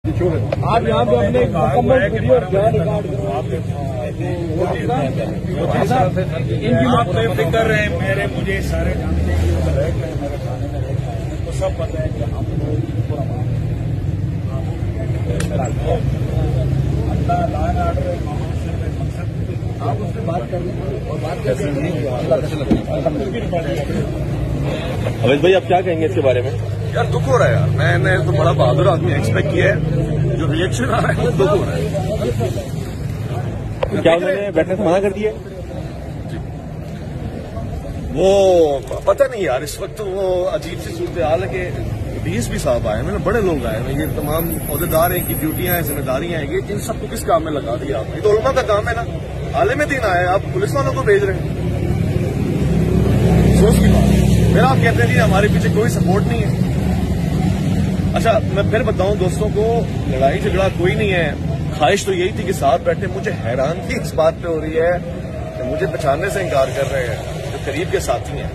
आप यहाँ पे अपने मुकम्मल वीडियो रिकॉर्ड आप बेफिक्र रहे मेरे मुझे सारे जानते हैं तो सब पता है कि हम लोग आप उससे बात कर लें और बात करके अमित भाई आप क्या कहेंगे इसके बारे में? यार दुख हो रहा है यार, मैंने तो बड़ा बहादुर आदमी एक्सपेक्ट किया है, जो रिएक्शन आ रहा है दुख हो रहा है। क्या उन्होंने बैठने से मना कर दिया? वो पता नहीं यार, इस वक्त वो अजीब सी सूरत हाल है कि 20 भी साहब आए हैं, बड़े लोग आए हैं, ये तमाम अहदेदार हैं की ड्यूटियां हैं, जिम्मेदारियां हैं, इन सबको किस काम में लगा दिया आपने? तो उलमा का काम है ना। आलिम दिन आए आप पुलिस वालों को भेज रहे हैं, सोच की बात। फिर आप कहते हैं जी हमारे पीछे कोई सपोर्ट नहीं है। अच्छा मैं फिर बताऊं दोस्तों को, लड़ाई झगड़ा कोई नहीं है, ख्वाहिश तो यही थी कि साथ बैठे। मुझे हैरानगी इस बात पे हो रही है कि मुझे पहचानने से इनकार कर रहे हैं जो करीब के साथी हैं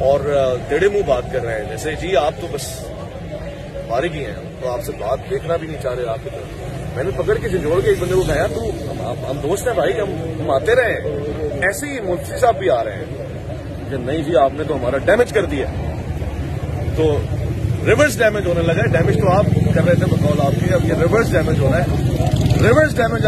और टेढ़े मुंह बात कर रहे हैं, जैसे जी आप तो बस फारिग ही हैं, तो आपसे बात देखना भी नहीं चाह रहे आपकी तरफ। मैंने पकड़ के झंझोड़ के एक बंदे को कहा तू हम दोस्त हैं भाई, हम आते रहे। ऐसे ही मुफ्ती साहब भी आ रहे हैं कि नहीं जी आपने तो हमारा डैमेज कर दिया। तो रिवर्स डैमेज होने लगा है। डैमेज तो आप कर रहे थे बकौल आपकी, अब ये रिवर्स डैमेज हो रहा है। Reverse damage